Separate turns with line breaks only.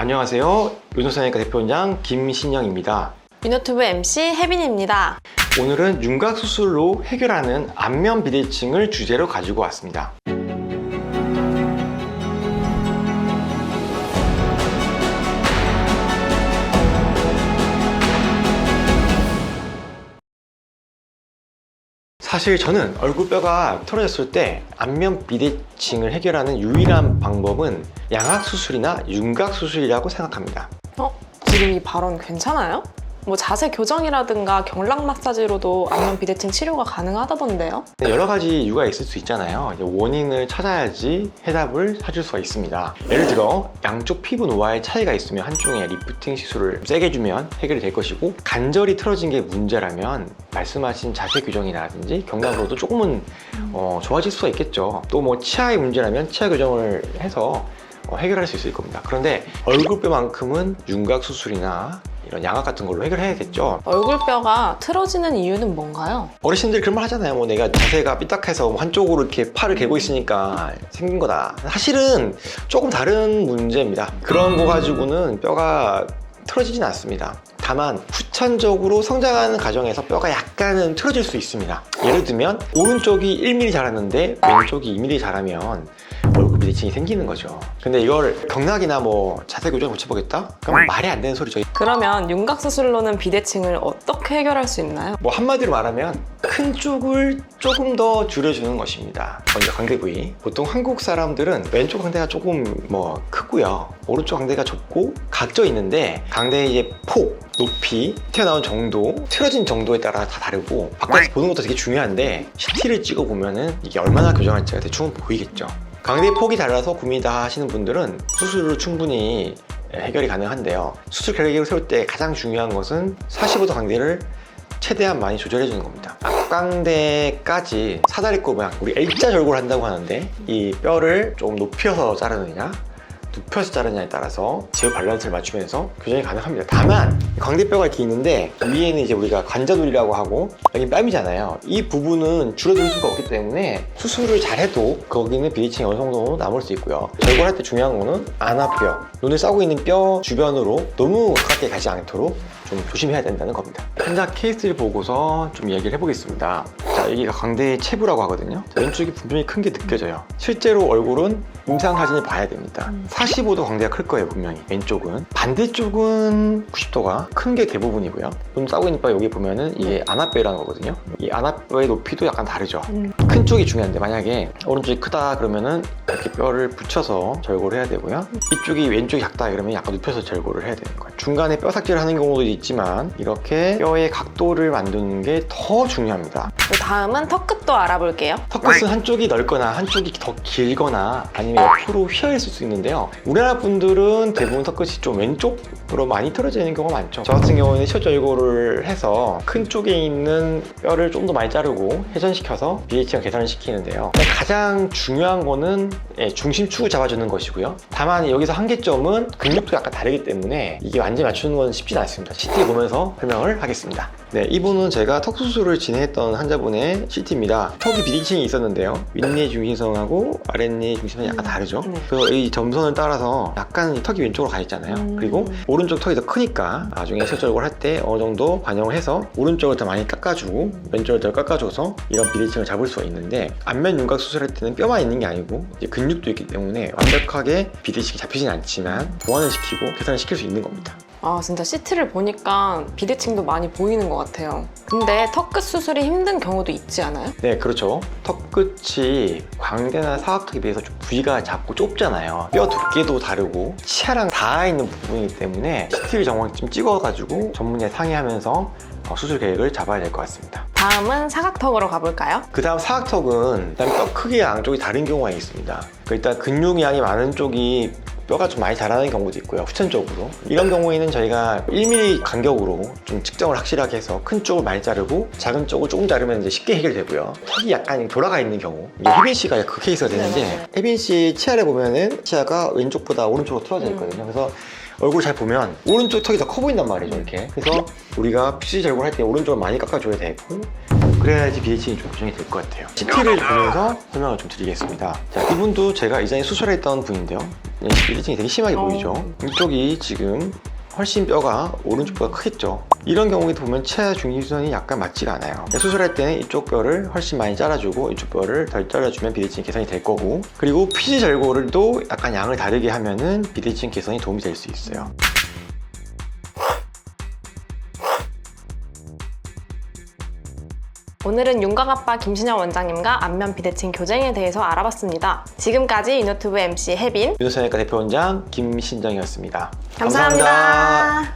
안녕하세요. 요정성형외과 대표원장 김신영입니다.
유노튜브 MC 혜빈입니다.
오늘은 윤곽 수술로 해결하는 안면 비대칭을 주제로 가지고 왔습니다. 사실 저는 얼굴뼈가 틀어졌을 때 안면 비대칭을 해결하는 유일한 방법은 양악 수술이나 윤곽 수술이라고 생각합니다.
지금 이 발언 괜찮아요? 자세 교정이라든가 경락 마사지로도 안면 비대칭 치료가 가능하다던데요?
여러 가지 이유가 있을 수 있잖아요. 원인을 찾아야지 해답을 찾을 수가 있습니다. 예를 들어 양쪽 피부 노화의 차이가 있으면 한쪽에 리프팅 시술을 세게 해주면 해결이 될 것이고, 간절히 틀어진 게 문제라면 말씀하신 자세 교정이라든지 경락으로도 조금은 좋아질 수가 있겠죠. 또 치아의 문제라면 치아 교정을 해서 해결할 수 있을 겁니다. 그런데 얼굴뼈만큼은 윤곽 수술이나 이런 양악 같은 걸로 해결해야겠죠.
얼굴뼈가 틀어지는 이유는 뭔가요?
어르신들 그런 말 하잖아요. 내가 자세가 삐딱해서 한쪽으로 이렇게 팔을 개고 있으니까 생긴 거다. 사실은 조금 다른 문제입니다. 그런 거 가지고는 뼈가 틀어지진 않습니다. 다만 후천적으로 성장하는 과정에서 뼈가 약간은 틀어질 수 있습니다. 예를 들면 오른쪽이 1mm 자랐는데 왼쪽이 2mm 자라면 얼굴 비대칭이 생기는 거죠. 근데 이걸 경락이나 자세 교정을 고쳐보겠다? 그럼 말이 안 되는 소리죠.
그러면 윤곽 수술로는 비대칭을 어떻게 해결할 수 있나요?
한마디로 말하면 큰 쪽을 조금 더 줄여주는 것입니다. 먼저 광대 부위. 보통 한국 사람들은 왼쪽 광대가 조금 크고요, 오른쪽 광대가 좁고 각져 있는데 광대의 이제 폭, 높이, 튀어나온 정도, 틀어진 정도에 따라 다 다르고, 바깥에서 보는 것도 되게 중요한데 CT를 찍어 보면은 이게 얼마나 교정할지가 대충 보이겠죠. 광대의 폭이 달라서 고민다 하시는 분들은 수술로 충분히 해결이 가능한데요. 수술 계획을 세울 때 가장 중요한 것은 45도 광대를 최대한 많이 조절해 주는 겁니다. 앞광대까지 사다리꼴 모양, 우리 L자 절골 한다고 하는데, 이 뼈를 조금 높여서 자르느냐 눕혀서 자르냐에 따라서 제어 밸런스를 맞추면서 교정이 가능합니다. 다만 광대뼈가 이렇게 있는데 위에는 이제 우리가 관자놀이라고 하고 여기 뺨이잖아요. 이 부분은 줄어들 수가 없기 때문에 수술을 잘해도 거기는 비대칭이 어느 정도 남을 수 있고요. 절골할 때 중요한 거는 안압뼈, 눈을 싸고 있는 뼈 주변으로 너무 가깝게 가지 않도록 좀 조심해야 된다는 겁니다. 환자 케이스를 보고서 좀 얘기를 해보겠습니다. 자, 여기가 광대의 체부라고 하거든요. 자, 왼쪽이 분명히 큰 게 느껴져요. 실제로 얼굴은 임상 사진을 봐야 됩니다. 45도 광대가 클 거예요, 분명히. 왼쪽은. 반대쪽은 90도가 큰 게 대부분이고요. 눈 싸고 있는 뼈 여기 보면은 이게 안압뼈라는 거거든요. 이 안압뼈의 높이도 약간 다르죠. 큰 쪽이 중요한데, 만약에 오른쪽이 크다 그러면은 이렇게 뼈를 붙여서 절골을 해야 되고요. 이쪽이 왼쪽이 작다 그러면 약간 눕혀서 절골을 해야 되는 거예요. 중간에 뼈 삭제를 하는 경우도 있지만 이렇게 뼈의 각도를 만드는 게 더 중요합니다.
다음은 턱끝도 알아볼게요.
턱끝은 한쪽이 넓거나 한쪽이 더 길거나 아니면 옆으로 휘어있을 수 있는데요. 우리나라 분들은 대부분 턱끝이 좀 왼쪽으로 많이 틀어지는 경우가 많죠. 저 같은 경우는 시어절골을 해서 큰 쪽에 있는 뼈를 좀 더 많이 자르고 회전시켜서 비대칭을 개선을 시키는데요. 가장 중요한 거는 중심축을 잡아주는 것이고요. 다만 여기서 한계점은 근육도 약간 다르기 때문에 이게 완전히 맞추는 건 쉽지 않습니다. CT 보면서 설명을 하겠습니다. 네, 이분은 제가 턱 수술을 진행했던 환자분의 CT입니다. 턱이 비대칭이 있었는데요. 윗니의 중심성하고 아랫니의 중심성이 약간 다르죠. 그래서 이 점선을 따라서 약간 턱이 왼쪽으로 가 있잖아요. 그리고 오른쪽 턱이 더 크니까 나중에 시어절골 할 때 어느 정도 반영을 해서 오른쪽을 더 많이 깎아주고 왼쪽을 더 깎아줘서 이런 비대칭을 잡을 수가 있는데, 안면 윤곽 수술할 때는 뼈만 있는 게 아니고 이제 근육도 있기 때문에 완벽하게 비대칭이 잡히진 않지만 보완을 시키고 개선을 시킬 수 있는 겁니다.
진짜 CT를 보니까 비대칭도 많이 보이는 것 같아요. 근데 턱끝 수술이 힘든 경우도 있지 않아요?
네, 그렇죠. 턱끝이 광대나 사각턱에 비해서 좀 부위가 작고 좁잖아요. 뼈 두께도 다르고 치아랑 닿아 있는 부분이기 때문에 CT를 정확히 좀 찍어가지고 전문의와 상의하면서 수술 계획을 잡아야 될 것 같습니다.
다음은 사각턱으로 가볼까요?
그 다음 사각턱은 일단 뼈 크기 양쪽이 다른 경우가 있습니다. 일단 근육 양이 많은 쪽이 뼈가 좀 많이 자라는 경우도 있고요, 후천적으로. 이런 경우에는 저희가 1mm 간격으로 좀 측정을 확실하게 해서 큰 쪽을 많이 자르고 작은 쪽을 조금 자르면 이제 쉽게 해결되고요. 턱이 약간 돌아가 있는 경우, 이게 혜빈 씨가 그 케이스가 되는데, 혜빈 씨 치아를 보면은 치아가 왼쪽보다 오른쪽으로 틀어져 있거든요. 그래서 얼굴 잘 보면 오른쪽 턱이 더 커 보인단 말이죠, 이렇게. 그래서 우리가 피지 절골 할 때 오른쪽을 많이 깎아줘야 되고, 그래야지 비대칭이 좀 교정이 될 것 같아요. CT를 보면서 설명을 좀 드리겠습니다. 자, 이분도 제가 이전에 수술했던 분인데요. 비대칭이 되게 심하게 보이죠. 이쪽이 지금 훨씬 뼈가 오른쪽보다 크겠죠. 이런 경우에도 보면 치아 중립선이 약간 맞지가 않아요. 수술할 때는 이쪽 뼈를 훨씬 많이 잘라주고 이쪽 뼈를 덜 잘라주면 비대칭 개선이 될 거고, 그리고 피지 절골도 약간 양을 다르게 하면은 비대칭 개선이 도움이 될 수 있어요.
오늘은 윤곽아빠 김신영 원장님과 안면 비대칭 교정에 대해서 알아봤습니다. 지금까지 유노튜브 MC 혜빈
유노선외과 대표원장 김신정이었습니다.
감사합니다.